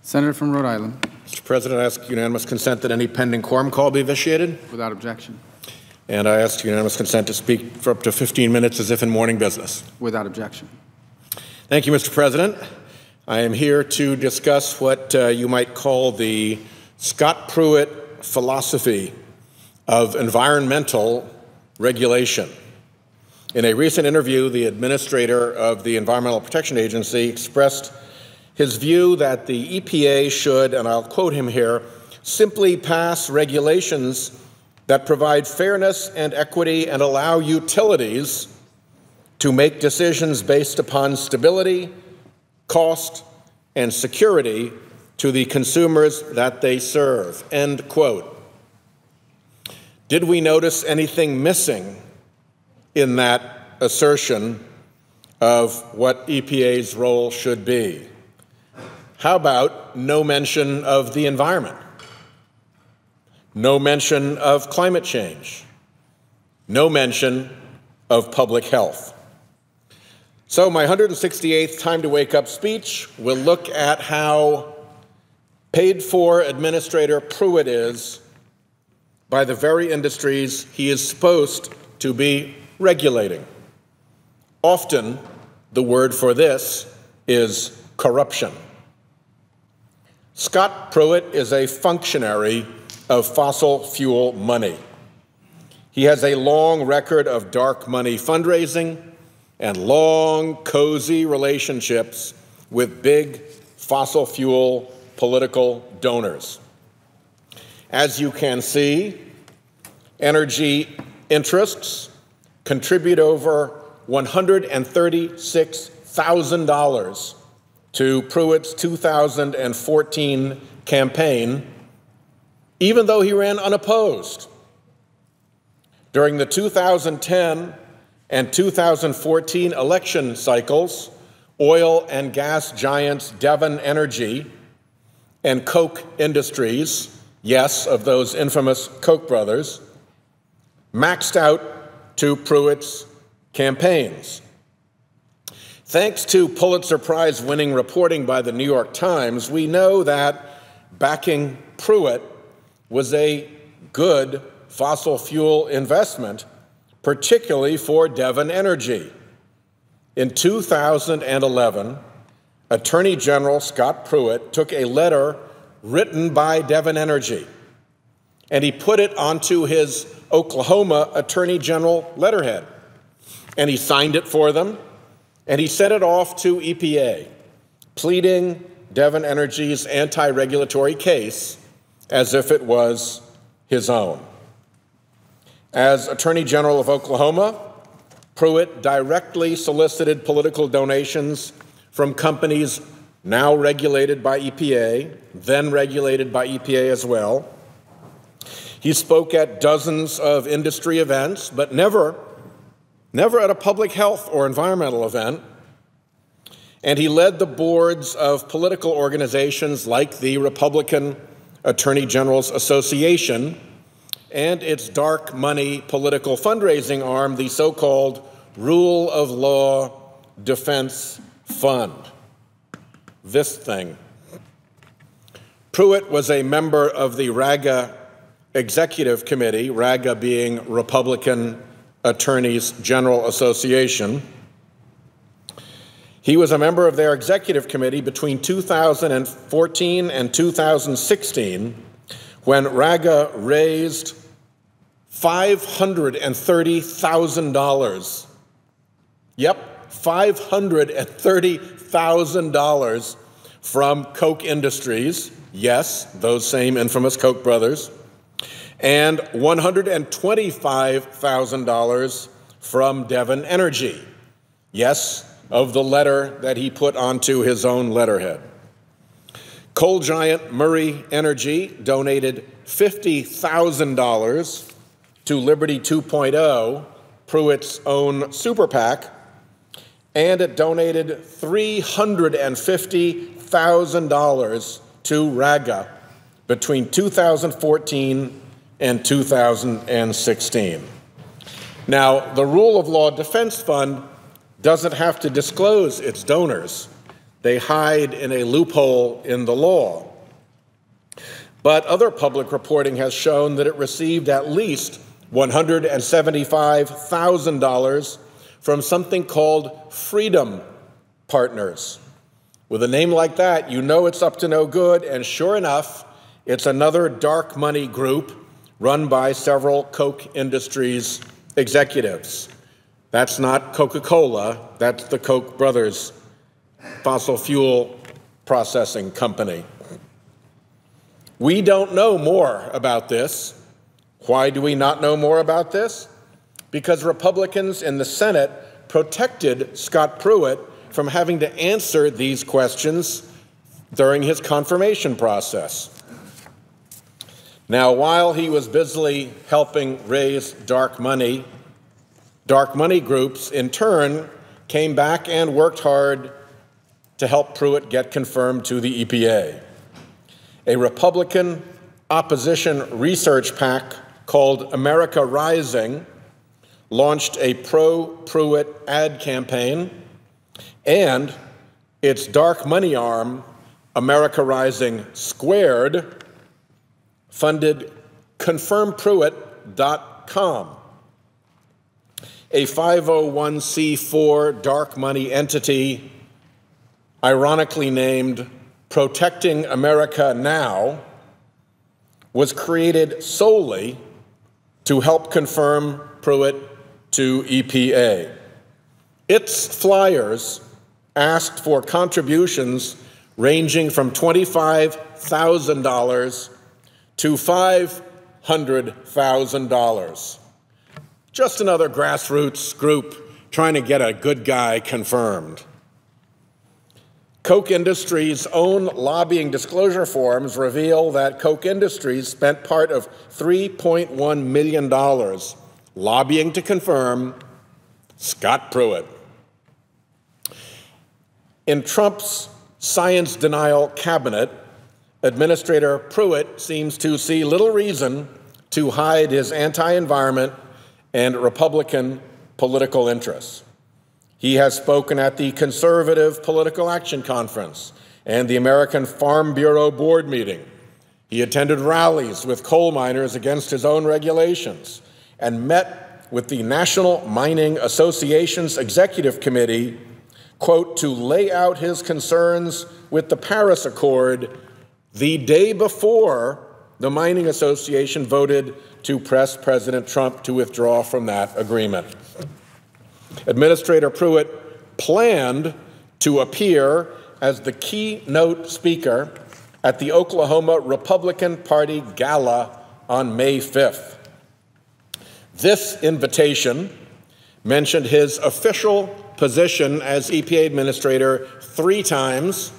Senator from Rhode Island. Mr. President, I ask unanimous consent that any pending quorum call be vitiated. Without objection. And I ask unanimous consent to speak for up to 15 minutes as if in morning business. Without objection. Thank you, Mr. President. I am here to discuss what you might call the Scott Pruitt philosophy of environmental regulation. In a recent interview, the administrator of the Environmental Protection Agency expressed his view that the EPA should, and I'll quote him here, simply pass regulations that provide fairness and equity and allow utilities to make decisions based upon stability, cost, and security to the consumers that they serve, end quote. Did we notice anything missing in that assertion of what EPA's role should be? How about no mention of the environment? No mention of climate change? No mention of public health? So my 168th Time to Wake Up speech will look at how paid for Administrator Pruitt is by the very industries he is supposed to be regulating. Often, the word for this is corruption. Scott Pruitt is a functionary of fossil fuel money. He has a long record of dark money fundraising and long, cozy relationships with big fossil fuel political donors. As you can see, energy interests contribute over $136,000 to Pruitt's 2014 campaign, even though he ran unopposed. During the 2010 and 2014 election cycles, oil and gas giants Devon Energy and Koch Industries, yes, of those infamous Koch brothers, maxed out to Pruitt's campaigns. Thanks to Pulitzer Prize-winning reporting by the New York Times, we know that backing Pruitt was a good fossil fuel investment, particularly for Devon Energy. In 2011, Attorney General Scott Pruitt took a letter written by Devon Energy, and he put it onto his Oklahoma Attorney General letterhead, and he signed it for them, and he sent it off to EPA, pleading Devon Energy's anti-regulatory case as if it was his own. As Attorney General of Oklahoma, Pruitt directly solicited political donations from companies now regulated by EPA, then regulated by EPA as well. He spoke at dozens of industry events, but never at a public health or environmental event. And he led the boards of political organizations like the Republican Attorney General's Association and its dark money political fundraising arm, the so-called Rule of Law Defense Fund. This thing. Pruitt was a member of the RAGA Executive Committee, RAGA being Republican Attorneys General Association. He was a member of their executive committee between 2014 and 2016 when RAGA raised $530,000. Yep, $530,000 from Koch Industries, yes, those same infamous Koch brothers, and $125,000 from Devon Energy, yes, of the letter that he put onto his own letterhead. Coal giant Murray Energy donated $50,000 to Liberty 2.0, Pruitt's own super PAC, and it donated $350,000 to RAGA between 2014 and 2016. Now, the Rule of Law Defense Fund doesn't have to disclose its donors. They hide in a loophole in the law. But other public reporting has shown that it received at least $175,000 from something called Freedom Partners. With a name like that, you know it's up to no good, and sure enough, it's another dark money group run by several Koch Industries executives. That's not Coca-Cola, that's the Koch brothers fossil fuel processing company. We don't know more about this. Why do we not know more about this? Because Republicans in the Senate protected Scott Pruitt from having to answer these questions during his confirmation process. Now, while he was busily helping raise dark money groups in turn came back and worked hard to help Pruitt get confirmed to the EPA. A Republican opposition research PAC called America Rising launched a pro-Pruitt ad campaign, and its dark money arm, America Rising Squared, funded confirmpruitt.com, a 501c4 dark money entity ironically named Protecting America Now, was created solely to help confirm Pruitt to EPA. Its flyers asked for contributions ranging from $25,000 to $500,000. Just another grassroots group trying to get a good guy confirmed. Koch Industries' own lobbying disclosure forms reveal that Koch Industries spent part of $3.1 million lobbying to confirm Scott Pruitt. In Trump's science denial cabinet, Administrator Pruitt seems to see little reason to hide his anti-environment and Republican political interests. He has spoken at the Conservative Political Action Conference and the American Farm Bureau Board meeting. He attended rallies with coal miners against his own regulations and met with the National Mining Association's Executive Committee, quote, to lay out his concerns with the Paris Accord the day before the Mining Association voted to press President Trump to withdraw from that agreement. Administrator Pruitt planned to appear as the keynote speaker at the Oklahoma Republican Party Gala on May 5th. This invitation mentioned his official position as EPA Administrator 3 times.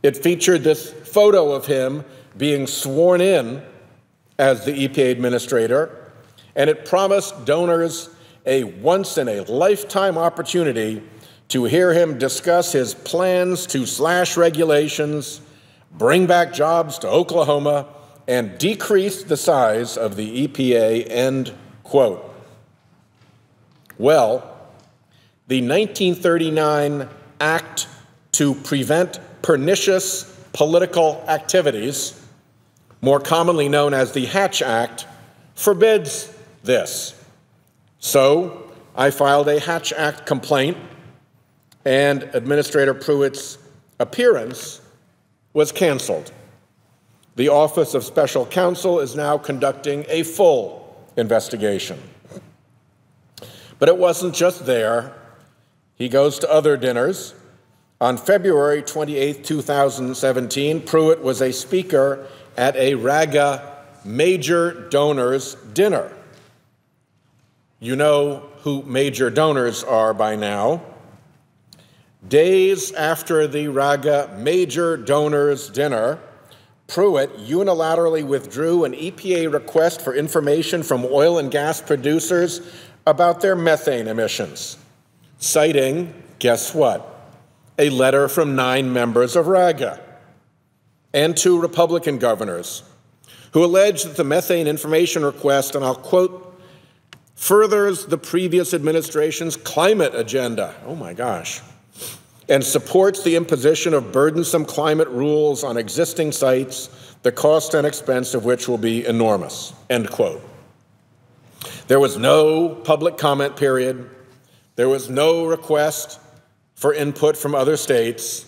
It featured this photo of him being sworn in as the EPA Administrator, and it promised donors a once-in-a-lifetime opportunity to hear him discuss his plans to slash regulations, bring back jobs to Oklahoma, and decrease the size of the EPA, end quote. Well, the 1939 Act to Prevent Pernicious Political Activities, more commonly known as the Hatch Act, forbids this. So I filed a Hatch Act complaint, and Administrator Pruitt's appearance was canceled. The Office of Special Counsel is now conducting a full investigation. But it wasn't just there. He goes to other dinners. On February 28, 2017, Pruitt was a speaker at a RAGA major donors dinner. You know who major donors are by now. Days after the RAGA major donors dinner, Pruitt unilaterally withdrew an EPA request for information from oil and gas producers about their methane emissions, citing, guess what, a letter from 9 members of RAGA and 2 Republican governors who alleged that the methane information request, and I'll quote, furthers the previous administration's climate agenda. Oh my gosh. and supports the imposition of burdensome climate rules on existing sites, the cost and expense of which will be enormous, end quote. There was no public comment period. There was no request for input from other states.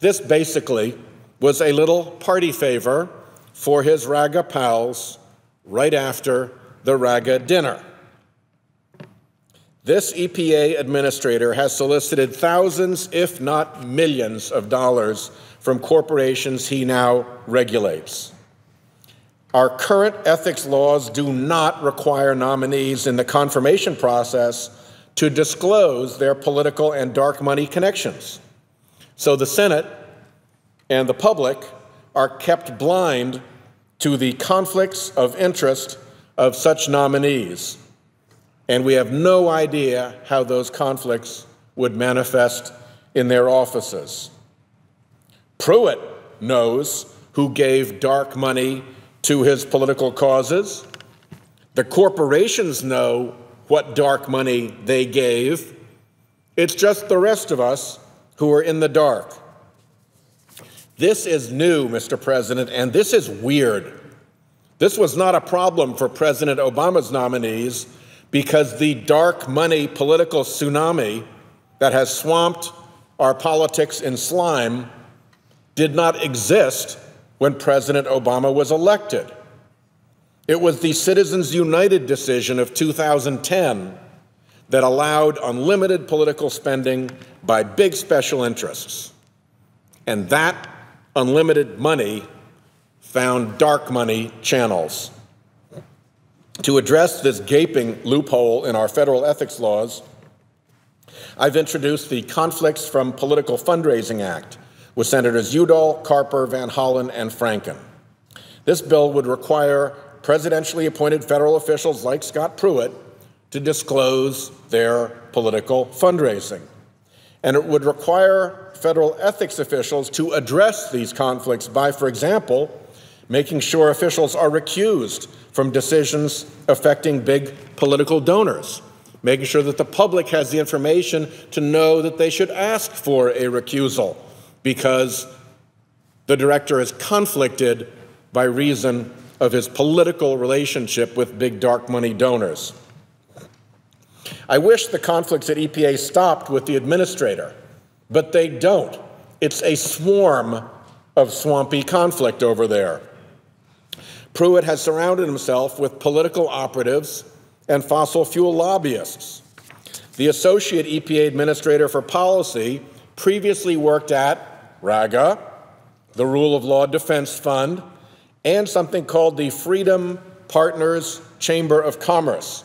This basically was a little party favor for his RAGA pals right after the RAGA dinner. This EPA administrator has solicited thousands, if not millions, of dollars from corporations he now regulates. Our current ethics laws do not require nominees in the confirmation process to disclose their political and dark money connections. So the Senate and the public are kept blind to the conflicts of interest of such nominees. And we have no idea how those conflicts would manifest in their offices. Pruitt knows who gave dark money to his political causes. The corporations know what dark money they gave. It's just the rest of us who are in the dark. This is new, Mr. President, and this is weird. This was not a problem for President Obama's nominees because the dark money political tsunami that has swamped our politics in slime did not exist when President Obama was elected. It was the Citizens United decision of 2010 that allowed unlimited political spending by big special interests. And that unlimited money found dark money channels. To address this gaping loophole in our federal ethics laws, I've introduced the Conflicts from Political Fundraising Act with Senators Udall, Carper, Van Hollen, and Franken. This bill would require presidentially appointed federal officials like Scott Pruitt to disclose their political fundraising. And it would require federal ethics officials to address these conflicts by, for example, making sure officials are recused from decisions affecting big political donors, making sure that the public has the information to know that they should ask for a recusal because the director is conflicted by reason of his political relationship with big dark money donors. I wish the conflicts at EPA stopped with the administrator, but they don't. It's a swarm of swampy conflict over there. Pruitt has surrounded himself with political operatives and fossil fuel lobbyists. The Associate EPA Administrator for Policy previously worked at RAGA, the Rule of Law Defense Fund, and something called the Freedom Partners Chamber of Commerce,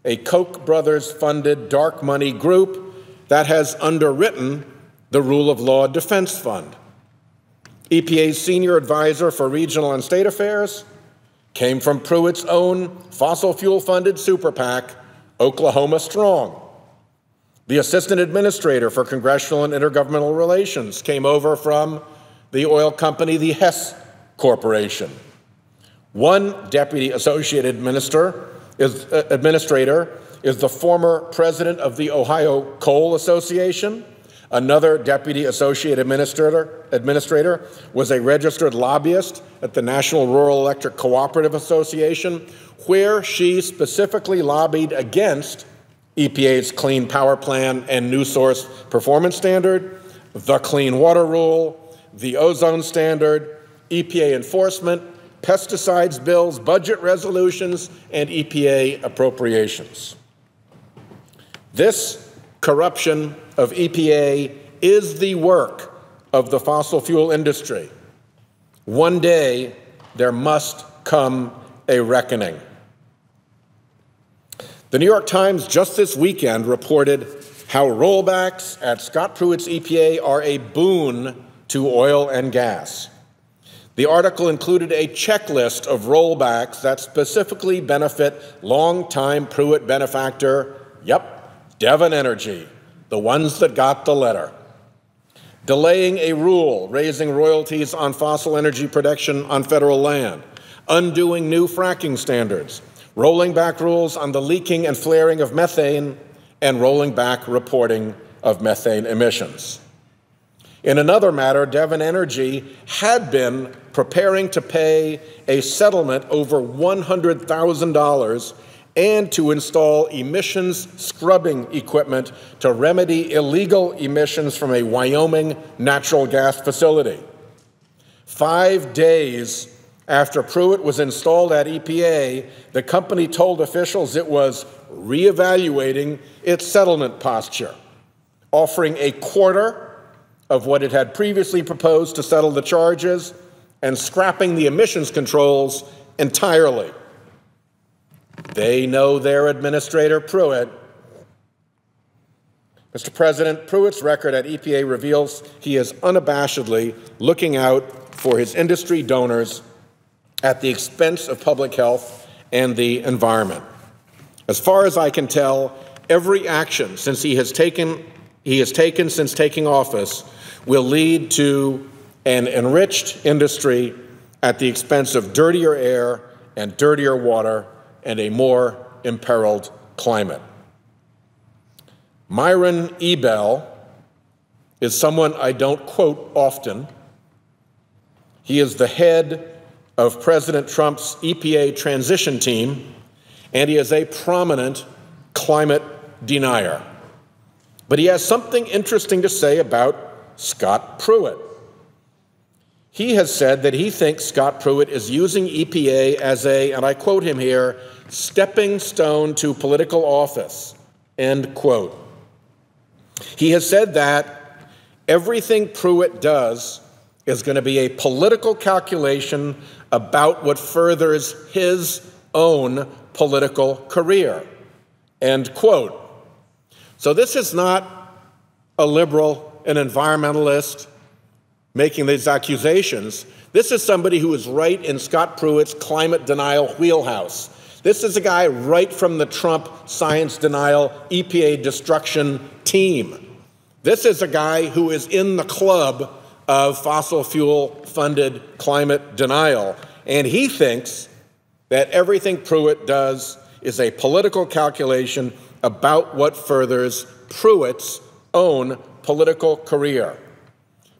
a Koch brothers-funded dark money group that has underwritten the Rule of Law Defense Fund. EPA's senior advisor for regional and state affairs came from Pruitt's own fossil fuel-funded super PAC, Oklahoma Strong. The assistant administrator for congressional and intergovernmental relations came over from the oil company, the Hess Corporation. One deputy associate administrator is the former president of the Ohio Coal Association. Another deputy associate administrator was a registered lobbyist at the National Rural Electric Cooperative Association, where she specifically lobbied against EPA's Clean Power Plan and New Source Performance Standard, the Clean Water Rule, the Ozone Standard, EPA enforcement, pesticides bills, budget resolutions, and EPA appropriations. This corruption of EPA is the work of the fossil fuel industry. One day, there must come a reckoning. The New York Times just this weekend reported how rollbacks at Scott Pruitt's EPA are a boon to oil and gas. The article included a checklist of rollbacks that specifically benefit longtime Pruitt benefactor, Devon Energy, the ones that got the letter. Delaying a rule raising royalties on fossil energy production on federal land, undoing new fracking standards, rolling back rules on the leaking and flaring of methane, and rolling back reporting of methane emissions. In another matter, Devon Energy had been preparing to pay a settlement over $100,000 and to install emissions scrubbing equipment to remedy illegal emissions from a Wyoming natural gas facility. 5 days after Pruitt was installed at EPA, the company told officials it was reevaluating its settlement posture, offering a quarter of what it had previously proposed to settle the charges and scrapping the emissions controls entirely. They know their Administrator Pruitt. Mr. President, Pruitt's record at EPA reveals he is unabashedly looking out for his industry donors at the expense of public health and the environment. As far as I can tell, every action he has taken since taking office will lead to an enriched industry at the expense of dirtier air and dirtier water and a more imperiled climate. Myron Ebell is someone I don't quote often. He is the head of President Trump's EPA transition team, and he is a prominent climate denier. But he has something interesting to say about Scott Pruitt. He has said that he thinks Scott Pruitt is using EPA as a, and I quote him here, stepping stone to political office, end quote. He has said that everything Pruitt does is going to be a political calculation about what furthers his own political career, end quote. So this is not a liberal, an environmentalist making these accusations. This is somebody who is right in Scott Pruitt's climate denial wheelhouse. This is a guy right from the Trump science denial EPA destruction team. This is a guy who is in the club of fossil fuel funded climate denial. And he thinks that everything Pruitt does is a political calculation about what furthers Pruitt's own political career.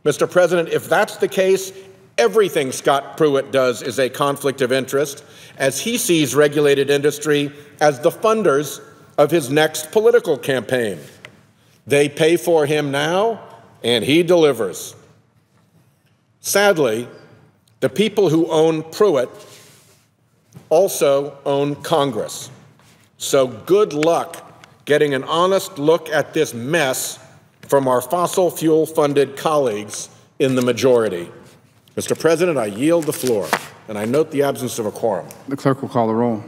Mr. President, if that's the case, everything Scott Pruitt does is a conflict of interest, as he sees regulated industry as the funders of his next political campaign. They pay for him now, and he delivers. Sadly, the people who own Pruitt also own Congress. So good luck getting an honest look at this mess from our fossil fuel-funded colleagues in the majority. Mr. President, I yield the floor, and I note the absence of a quorum. The clerk will call the roll.